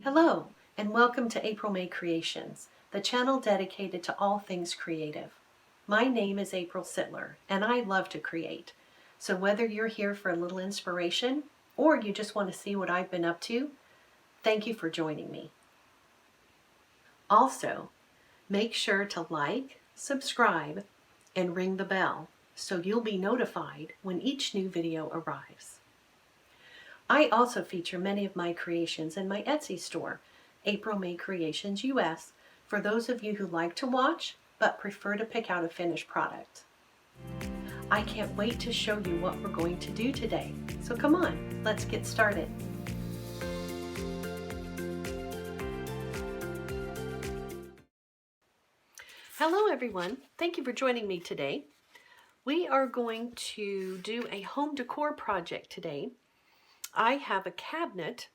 Hello, and welcome to April May Creations, the channel dedicated to all things creative. My name is April Sittler, and I love to create. So whether you're here for a little inspiration, or you just want to see what I've been up to, thank you for joining me. Also, make sure to like, subscribe, and ring the bell so you'll be notified when each new video arrives. I also feature many of my creations in my Etsy store, April May Creations US, for those of you who like to watch but prefer to pick out a finished product. I can't wait to show you what we're going to do today, so come on, let's get started. Hello everyone, thank you for joining me today. We are going to do a home decor project today. I have a cabinet.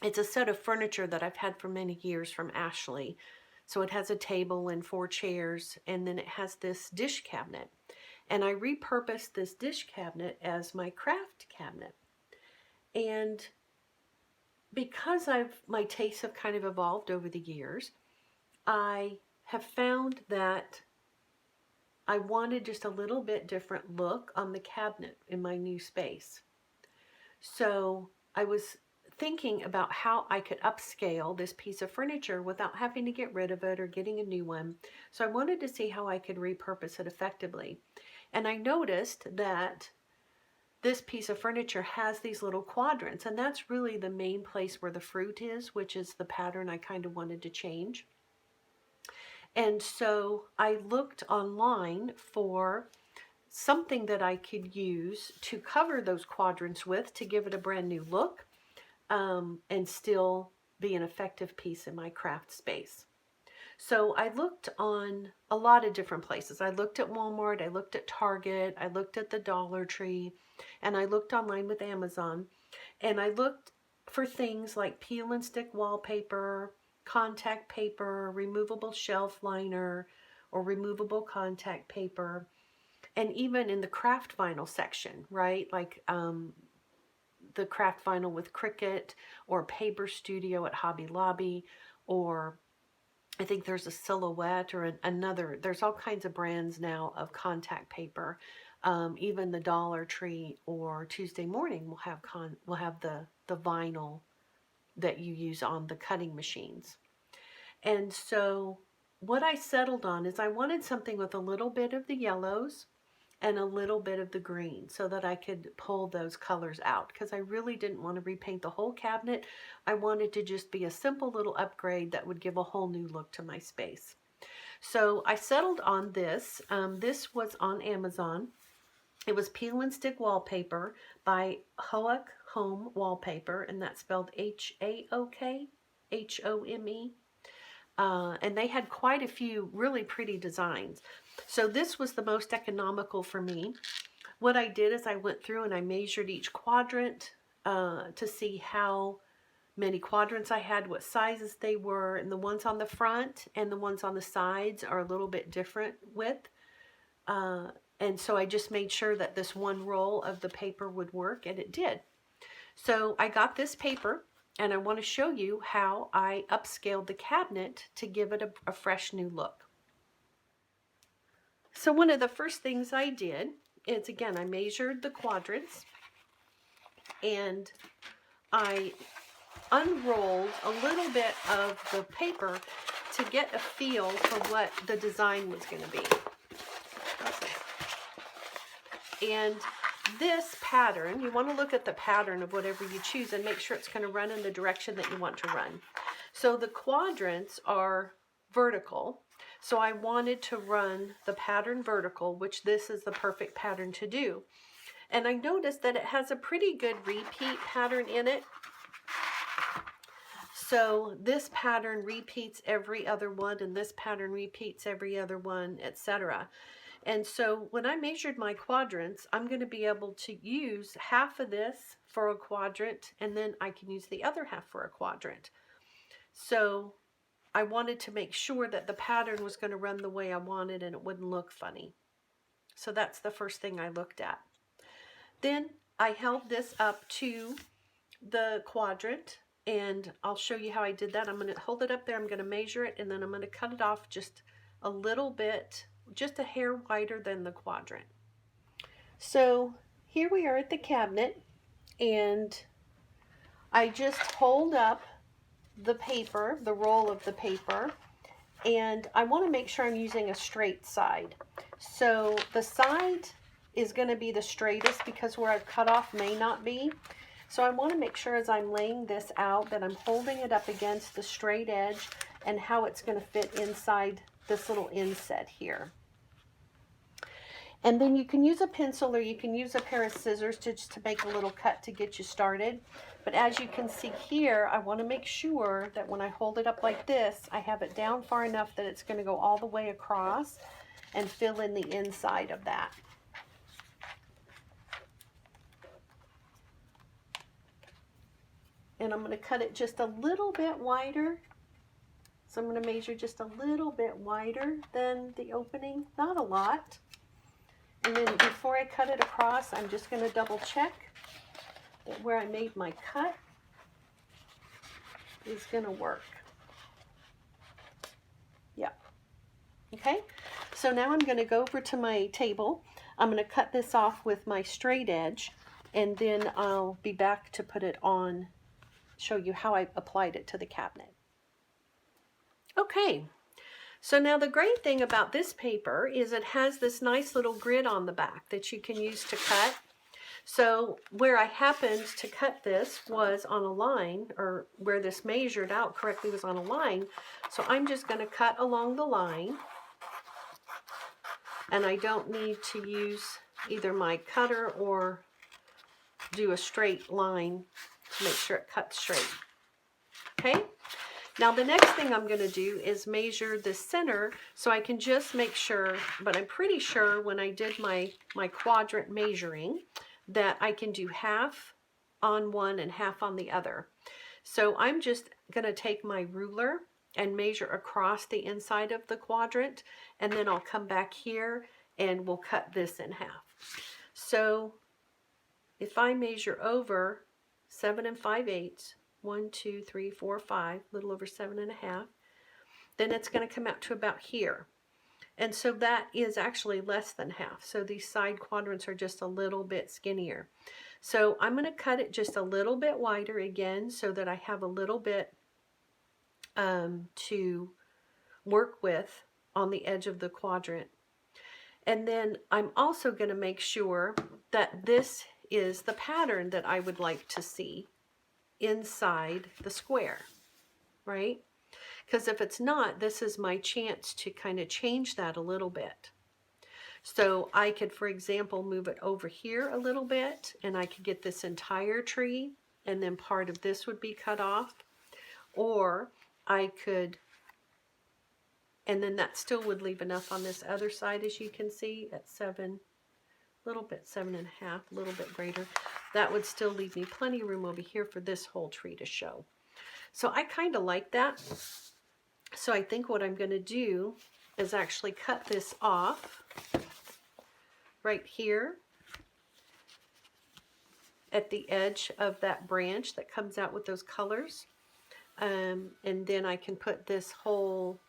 It's a set of furniture that I've had for many years from Ashley. So it has a table and 4 chairs, and then it has this dish cabinet. And I repurposed this dish cabinet as my craft cabinet. And because my tastes have kind of evolved over the years, I have found that I wanted just a little bit different look on the cabinet in my new space. So I was thinking about how I could upscale this piece of furniture without having to get rid of it or getting a new one. So I wanted to see how I could repurpose it effectively. And I noticed that this piece of furniture has these little quadrants, and that's really the main place where the fruit is, which is the pattern I kind of wanted to change. And so I looked online for something that I could use to cover those quadrants with to give it a brand new look, and still be an effective piece in my craft space. So I looked on a lot of different places. I looked at Walmart, I looked at Target, I looked at the Dollar Tree, and I looked online with Amazon, and I looked for things like peel and stick wallpaper, contact paper, removable shelf liner, or removable contact paper, and even in the craft vinyl section, right? Like the craft vinyl with Cricut or Paper Studio at Hobby Lobby, or I think there's a Silhouette or another. There's all kinds of brands now of contact paper. Even the Dollar Tree or Tuesday Morning will have the vinyl that you use on the cutting machines. And so what I settled on is I wanted something with a little bit of the yellows and a little bit of the green so that I could pull those colors out, because I really didn't want to repaint the whole cabinet. I wanted to just be a simple little upgrade that would give a whole new look to my space. So I settled on this. This was on Amazon. It was Peel and Stick Wallpaper by Hook Home Wallpaper, and that's spelled H-A-O-K H-O-M-E. And they had quite a few really pretty designs. So this was the most economical for me. What I did is I went through and I measured each quadrant to see how many quadrants I had, what sizes they were, and the ones on the front and the ones on the sides are a little bit different width. And so I just made sure that this one roll of the paper would work, and it did. So I got this paper, and I want to show you how I upscaled the cabinet to give it a fresh new look. So one of the first things I did is, again, I measured the quadrants, and I unrolled a little bit of the paper to get a feel for what the design was going to be. And this pattern, you want to look at the pattern of whatever you choose and make sure it's going to run in the direction that you want to run. So the quadrants are vertical. So I wanted to run the pattern vertical, which this is the perfect pattern to do. And I noticed that it has a pretty good repeat pattern in it. So this pattern repeats every other one, and this pattern repeats every other one, etc. And so when I measured my quadrants, I'm going to be able to use half of this for a quadrant, and then I can use the other half for a quadrant. So I wanted to make sure that the pattern was going to run the way I wanted and it wouldn't look funny. So that's the first thing I looked at. Then I held this up to the quadrant, and I'll show you how I did that. I'm going to hold it up there, I'm going to measure it, and then I'm going to cut it off just a little bit, just a hair wider than the quadrant. So here we are at the cabinet, and I just hold up the paper, the roll of the paper, and I want to make sure I'm using a straight side. So the side is going to be the straightest because where I've cut off may not be. So I want to make sure as I'm laying this out that I'm holding it up against the straight edge and how it's going to fit inside this little inset here. And then you can use a pencil or you can use a pair of scissors just to make a little cut to get you started. But as you can see here, I want to make sure that when I hold it up like this, I have it down far enough that it's going to go all the way across and fill in the inside of that. And I'm going to cut it just a little bit wider. So I'm going to measure just a little bit wider than the opening, not a lot. And then before I cut it across, I'm just going to double check that where I made my cut is going to work. Yeah. Okay. So now I'm going to go over to my table. I'm going to cut this off with my straight edge, and then I'll be back to put it on, show you how I applied it to the cabinet. Okay. So now the great thing about this paper is it has this nice little grid on the back that you can use to cut. So where I happened to cut this was on a line, or where this measured out correctly was on a line. So I'm just going to cut along the line. And I don't need to use either my cutter or do a straight line to make sure it cuts straight. Okay? Now the next thing I'm going to do is measure the center so I can just make sure, but I'm pretty sure when I did my quadrant measuring that I can do half on one and half on the other. So I'm just going to take my ruler and measure across the inside of the quadrant, and then I'll come back here and we'll cut this in half. So if I measure over 7 5/8, 1, 2, 3, 4, 5, a little over 7 1/2, then it's going to come out to about here. And so that is actually less than half. So these side quadrants are just a little bit skinnier. So I'm going to cut it just a little bit wider again so that I have a little bit to work with on the edge of the quadrant. And then I'm also going to make sure that this is the pattern that I would like to see inside the square, right? Because if it's not, this is my chance to kind of change that a little bit. So I could, for example, move it over here a little bit, and I could get this entire tree, and then part of this would be cut off. Or I could, and then that still would leave enough on this other side, as you can see, at 7, a little bit 7 1/2, a little bit greater. That would still leave me plenty of room over here for this whole tree to show. So I kind of like that. So I think what I'm going to do is actually cut this off right here at the edge of that branch that comes out with those colors. And then I can put this whole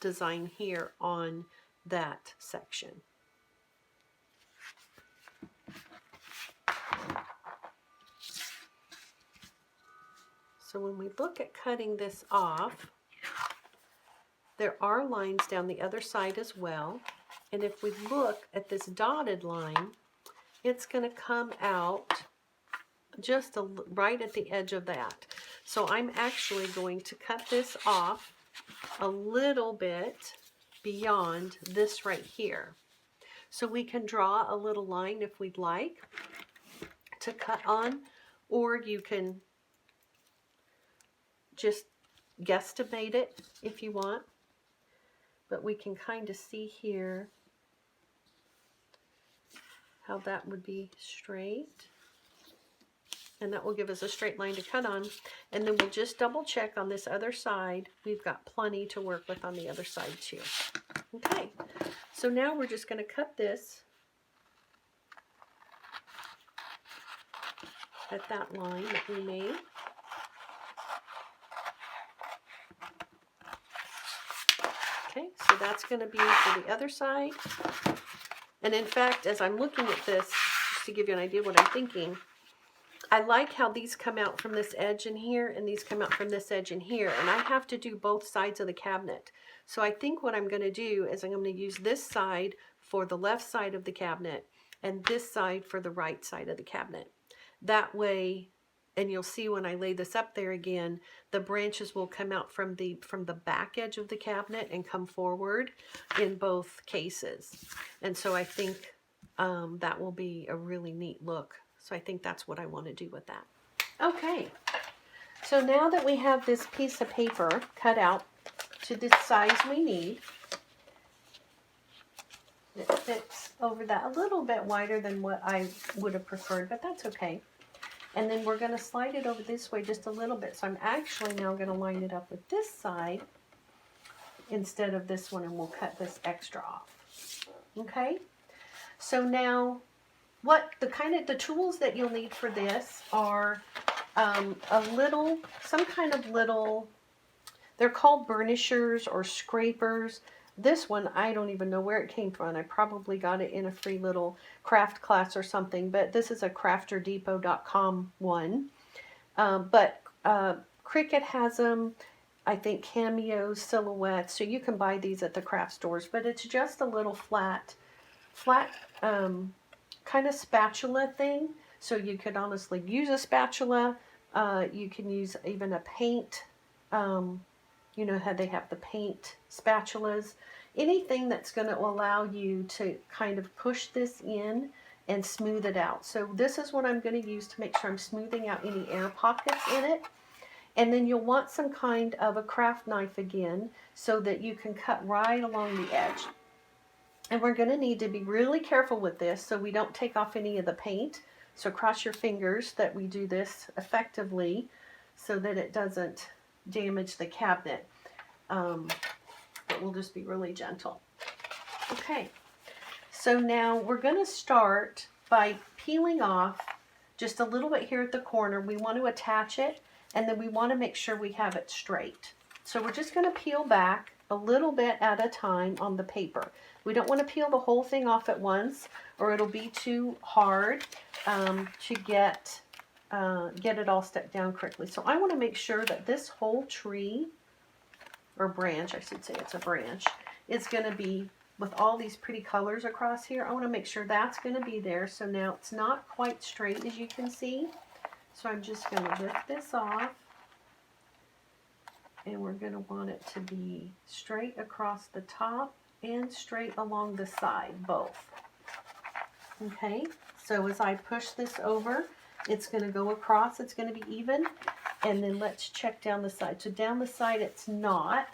design here on that section. So when we look at cutting this off, there are lines down the other side as well. And if we look at this dotted line, it's going to come out just right at the edge of that. So I'm actually going to cut this off a little bit beyond this right here. So we can draw a little line if we'd like to cut on, or you can just guesstimate it if you want. But we can kind of see here how that would be straight. And that will give us a straight line to cut on. And then we'll just double check on this other side. We've got plenty to work with on the other side too. Okay, so now we're just going to cut this at that line that we made. Okay, so that's going to be for the other side. And in fact, as I'm looking at this, just to give you an idea of what I'm thinking, I like how these come out from this edge in here and these come out from this edge in here, and I have to do both sides of the cabinet. So I think what I'm going to do is I'm going to use this side for the left side of the cabinet and this side for the right side of the cabinet. That way, and you'll see when I lay this up there again, the branches will come out from the back edge of the cabinet and come forward in both cases. And so I think that will be a really neat look. So I think that's what I want to do with that. Okay, so now that we have this piece of paper cut out to the size we need, it fits over that a little bit wider than what I would have preferred, but that's okay. And then we're going to slide it over this way just a little bit. So I'm actually now going to line it up with this side instead of this one, and we'll cut this extra off. Okay, so now what the tools that you'll need for this are some kind of little, they're called burnishers or scrapers. This one, I don't even know where it came from. I probably got it in a free little craft class or something, but this is a crafterdepot.com one. But Cricut has them, I think Cameo, Silhouette, so you can buy these at the craft stores, but it's just a little flat kind of spatula thing. So you could honestly use a spatula. You can use even a paint, you know how they have the paint spatulas. Anything that's going to allow you to kind of push this in and smooth it out. So this is what I'm going to use to make sure I'm smoothing out any air pockets in it. And then you'll want some kind of a craft knife again so that you can cut right along the edge. And we're going to need to be really careful with this so we don't take off any of the paint. So cross your fingers that we do this effectively so that it doesn't damage the cabinet. But we'll just be really gentle. Okay, so now we're going to start by peeling off just a little bit here at the corner. We want to attach it, and then we want to make sure we have it straight. So we're just going to peel back a little bit at a time on the paper. We don't want to peel the whole thing off at once, or it'll be too hard to get it all stuck down correctly. So I want to make sure that this whole tree, or branch, I should say it's a branch, is going to be with all these pretty colors across here. I want to make sure that's going to be there. So now it's not quite straight, as you can see. So I'm just going to lift this off, and we're going to want it to be straight across the top and straight along the side, both. Okay, so as I push this over, it's going to go across, it's going to be even, and then let's check down the side. So down the side it's not,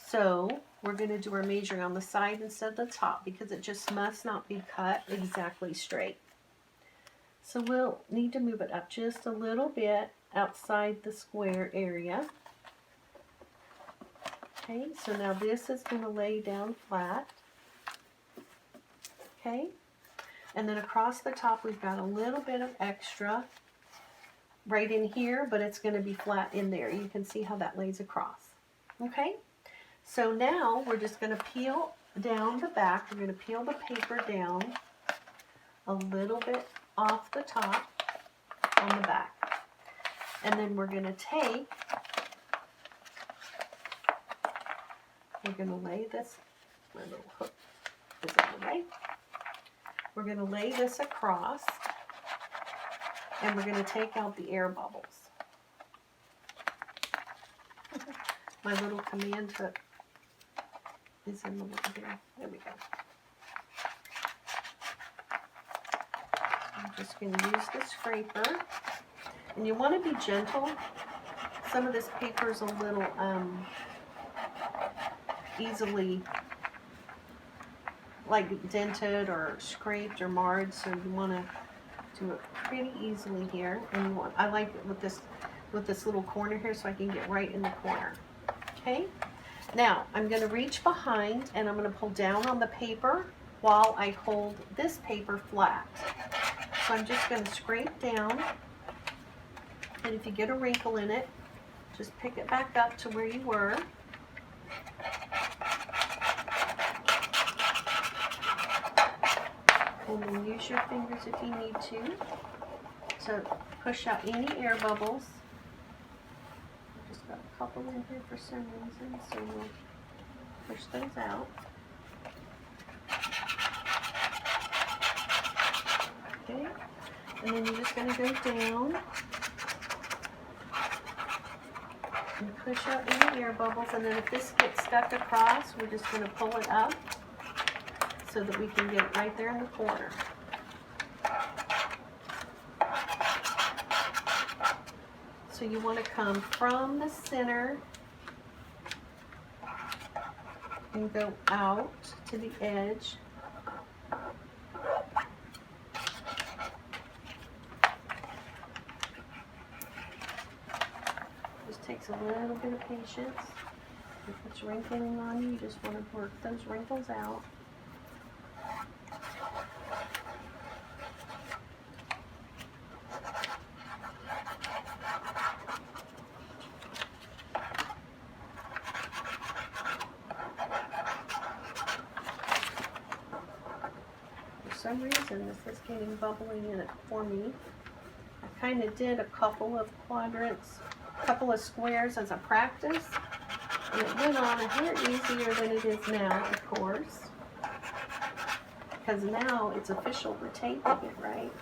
so we're going to do our measuring on the side instead of the top because it just must not be cut exactly straight. So we'll need to move it up just a little bit outside the square area. Okay, so now this is going to lay down flat. Okay, and then across the top we've got a little bit of extra right in here, but it's going to be flat in there. You can see how that lays across. Okay, so now we're just going to peel down the back. We're going to peel the paper down a little bit off the top on the back. And then we're going to take, we're going to lay this, my little hook is in the way. We're going to lay this across, and we're going to take out the air bubbles. My little command hook is in the way there. There we go. I'm just going to use the scraper. And you want to be gentle. Some of this paper is a little easily like dented or scraped or marred, so you want to do it pretty easily here. And you want, I like it with this little corner here so I can get right in the corner. Okay, now I'm going to reach behind and I'm going to pull down on the paper while I hold this paper flat. So I'm just going to scrape down, and if you get a wrinkle in it, just pick it back up to where you were. And then use your fingers if you need to push out any air bubbles. I just got a couple in here for some reason, so we'll push those out. Okay, and then you're just going to go down and push out any air bubbles, and then if this gets stuck across, we're just going to pull it up so that we can get it right there in the corner. So you want to come from the center and go out to the edge. Just takes a little bit of patience. If it's wrinkling on you, you just want to work those wrinkles out. For some reason, this is getting bubbling in it for me. I kind of did a couple of quadrants, a couple of squares as a practice, and it went on a hair easier than it is now, of course, because now it's official we're taping it, right?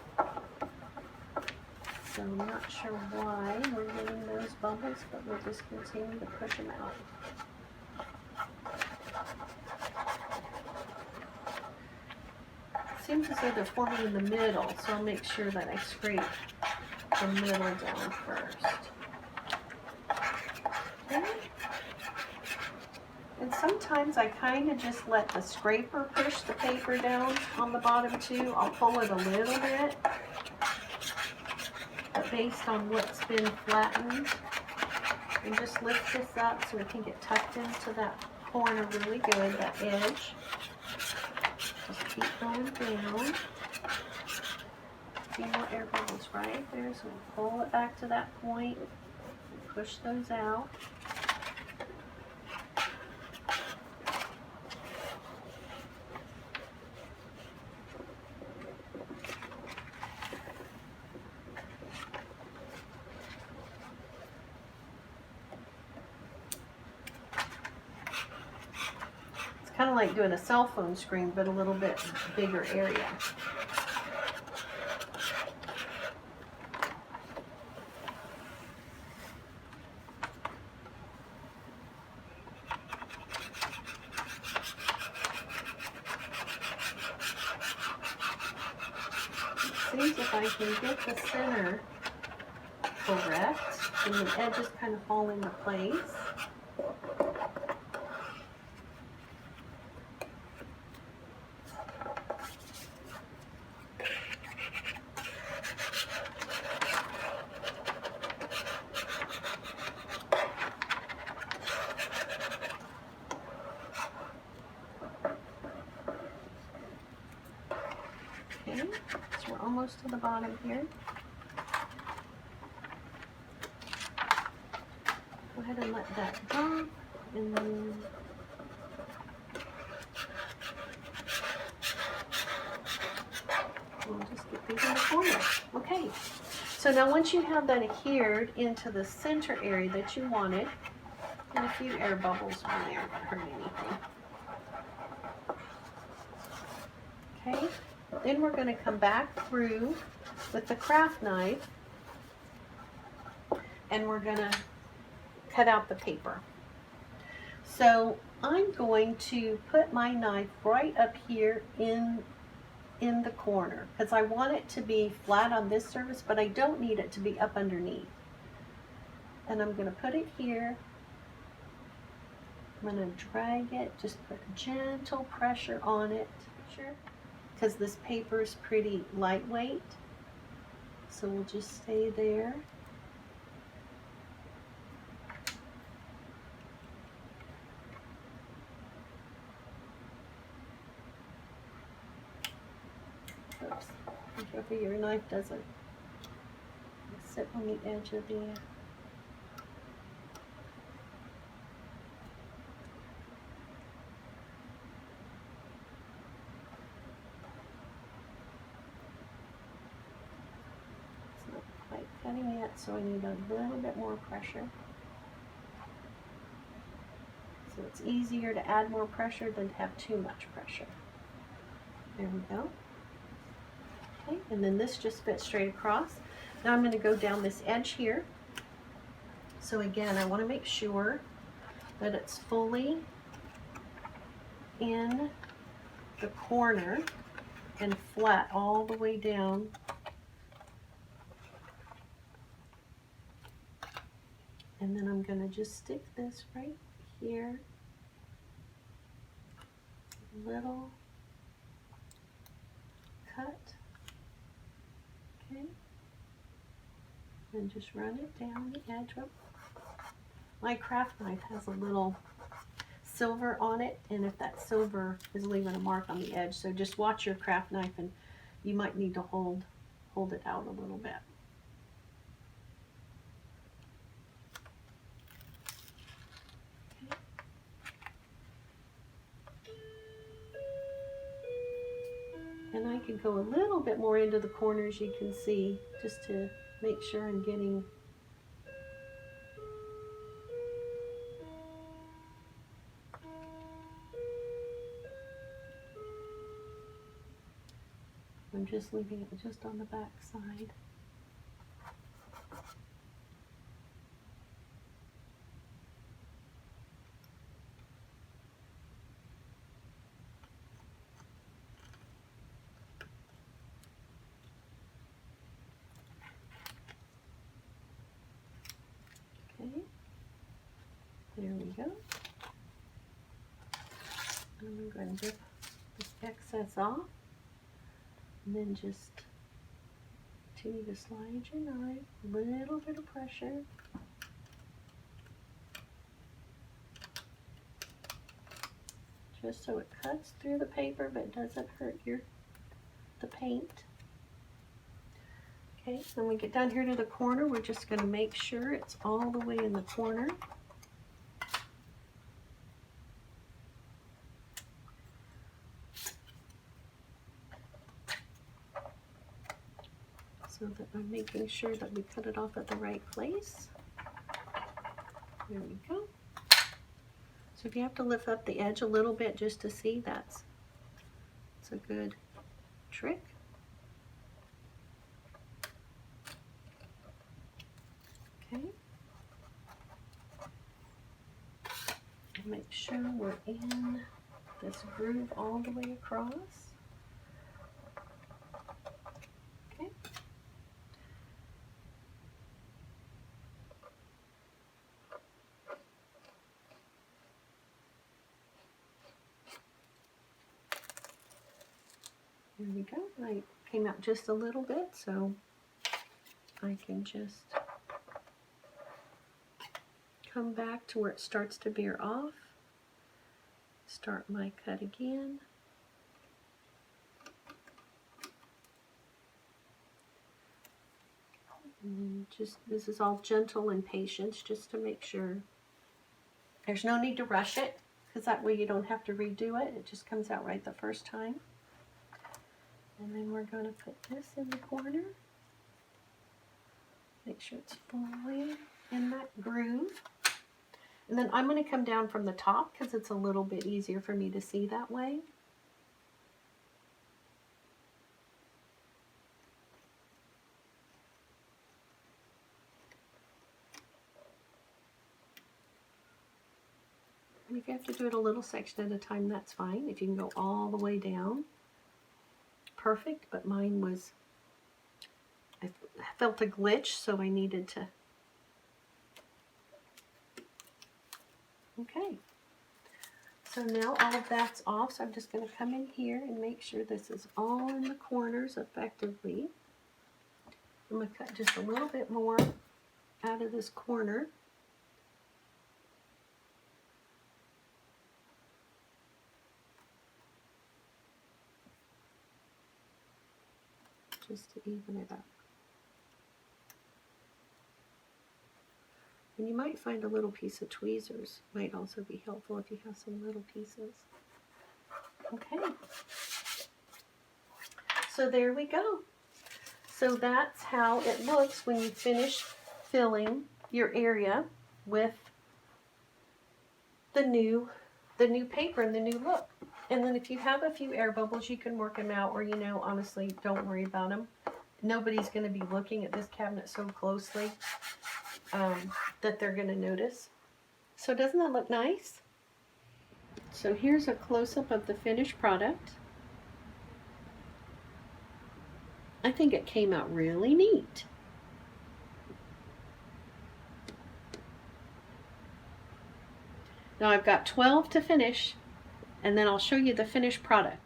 So I'm not sure why we're getting those bubbles, but we'll just continue to push them out. Seems as though they're forming in the middle, so I'll make sure that I scrape the middle down first. Okay. And sometimes I kind of just let the scraper push the paper down on the bottom too. I'll pull it a little bit, but based on what's been flattened, and just lift this up so it can get tucked into that corner really good, that edge. Just keep going down. A few more air bubbles right there, so we'll pull it back to that point and push those out. It's kind of like doing a cell phone screen, but a little bit bigger area. Seems if I can get the center correct, and the edges kind of fall into place. Okay, so we're almost to the bottom here. Go ahead and let that drop, and then we'll just get these in the corner. Okay, so now once you have that adhered into the center area that you wanted, and a few air bubbles on there won't hurt anything. Okay. Then we're going to come back through with the craft knife, and we're going to cut out the paper. So I'm going to put my knife right up here in the corner, because I want it to be flat on this surface, but I don't need it to be up underneath. And I'm going to put it here. I'm going to drag it, just put gentle pressure on it. Sure. Because this paper is pretty lightweight, so we'll just stay there. Oops. Be careful your knife doesn't sit on the edge of the... It's not quite cutting yet, so I need a little bit more pressure. So it's easier to add more pressure than to have too much pressure. There we go. Okay, and then this just fits straight across. Now I'm going to go down this edge here. So again, I want to make sure that it's fully in the corner and flat all the way down. And then I'm going to just stick this right here. Little cut. Okay. And just run it down the edge. My craft knife has a little silver on it, and if that silver is leaving a mark on the edge, so just watch your craft knife, and you might need to hold it out a little bit. Okay. And I could go a little bit more into the corners, you can see, just to make sure I'm getting I'm just leaving it just on the back side. Okay, there we go. I'm going to dip this excess off, and then just continue to slide your knife, a little bit of pressure. Just so it cuts through the paper but doesn't hurt the paint. Okay, so when we get down here to the corner, we're just going to make sure it's all the way in the corner. So that I'm making sure that we cut it off at the right place. There we go. So if you have to lift up the edge a little bit just to see, that's a good trick. Okay. And make sure we're in this groove all the way across. Okay. There we go. I came out just a little bit, so I can just come back to where it starts to veer off. Start my cut again. And just, this is all gentle and patience, just to make sure. There's no need to rush it, because that way you don't have to redo it. It just comes out right the first time. And then we're going to put this in the corner. Make sure it's fully in that groove. And then I'm going to come down from the top because it's a little bit easier for me to see that way. And if you have to do it a little section at a time, that's fine. If you can go all the way down, perfect. But mine was, I felt a glitch, so I needed to. Okay. So now all of that's off, so I'm just going to come in here and make sure this is all in the corners effectively. I'm going to cut just a little bit more out of this corner. just to even it up. And you might find a little piece of tweezers might also be helpful if you have some little pieces. Okay. So there we go. So that's how it looks when you finish filling your area with the new paper and the new look. And then if you have a few air bubbles, you can work them out, or, you know, honestly, don't worry about them. Nobody's going to be looking at this cabinet so closely that they're going to notice. So doesn't that look nice? So here's a close-up of the finished product. I think it came out really neat. Now I've got 12 to finish, and then I'll show you the finished product.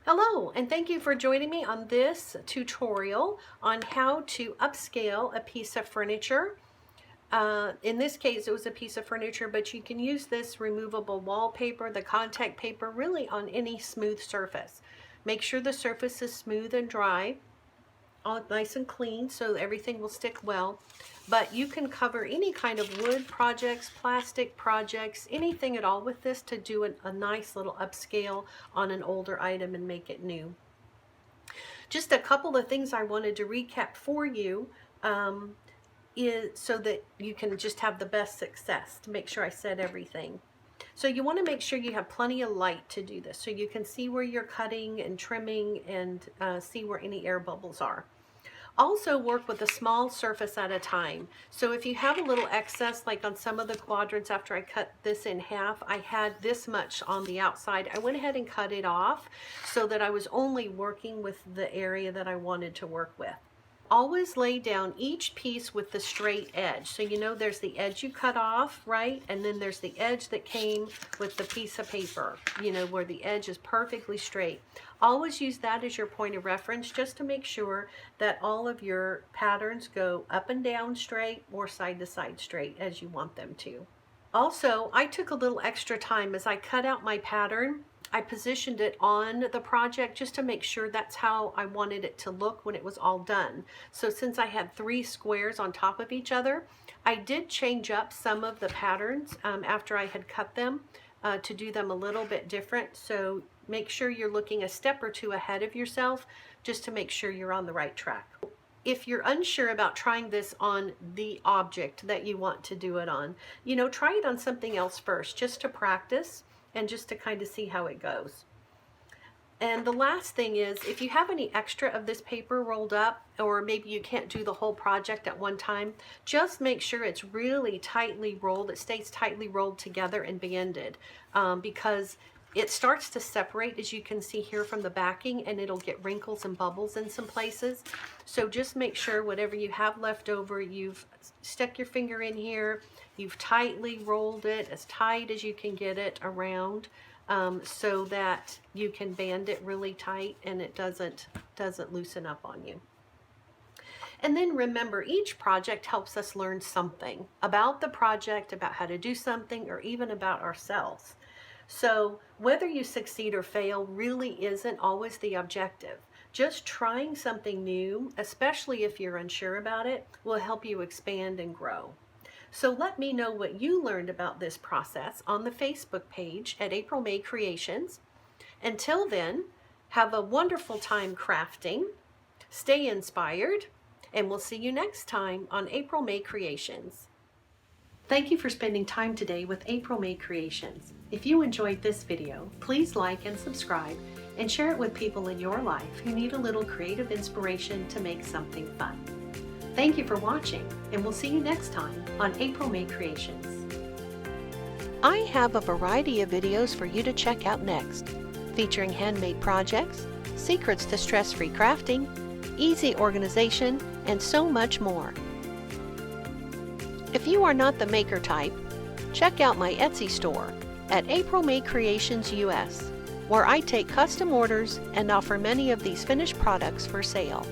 Hello, and thank you for joining me on this tutorial on how to upscale a piece of furniture. In this case, it was a piece of furniture, but you can use this removable wallpaper, the contact paper, really on any smooth surface. Make sure the surface is smooth and dry, all nice and clean, so everything will stick well. But you can cover any kind of wood projects, plastic projects, anything at all with this to do a nice little upscale on an older item and make it new. Just a couple of things I wanted to recap for you is so that you can just have the best success, to make sure I said everything. So you want to make sure you have plenty of light to do this, so you can see where you're cutting and trimming and see where any air bubbles are. Also work with a small surface at a time. So if you have a little excess, like on some of the quadrants after I cut this in half, I had this much on the outside. I went ahead and cut it off so that I was only working with the area that I wanted to work with. Always lay down each piece with the straight edge. So you know there's the edge you cut off, right? And then there's the edge that came with the piece of paper, you know, where the edge is perfectly straight. Always use that as your point of reference, just to make sure that all of your patterns go up and down straight or side to side straight as you want them to. Also, I took a little extra time as I cut out my pattern. I positioned it on the project just to make sure that's how I wanted it to look when it was all done. So since I had 3 squares on top of each other, I did change up some of the patterns after I had cut them to do them a little bit different. So make sure you're looking a step or two ahead of yourself just to make sure you're on the right track. If you're unsure about trying this on the object that you want to do it on, you know, try it on something else first just to practice and just to kind of see how it goes. And the last thing is, if you have any extra of this paper rolled up, or maybe you can't do the whole project at one time, just make sure it's really tightly rolled. It stays tightly rolled together and banded because it starts to separate, as you can see here from the backing, and it'll get wrinkles and bubbles in some places. So just make sure whatever you have left over, you've stuck your finger in here, you've tightly rolled it as tight as you can get it around so that you can band it really tight and it doesn't loosen up on you. And then remember, each project helps us learn something about the project, about how to do something, or even about ourselves. So whether you succeed or fail really isn't always the objective. Just trying something new, especially if you're unsure about it, will help you expand and grow. So let me know what you learned about this process on the Facebook page at April May Creations. Until then, have a wonderful time crafting, stay inspired, and we'll see you next time on April May Creations. Thank you for spending time today with April May Creations. If you enjoyed this video, please like and subscribe and share it with people in your life who need a little creative inspiration to make something fun. Thank you for watching, and we'll see you next time on April May Creations. I have a variety of videos for you to check out next, featuring handmade projects, secrets to stress-free crafting, easy organization, and so much more. If you are not the maker type, check out my Etsy store, at April May Creations US, where I take custom orders and offer many of these finished products for sale.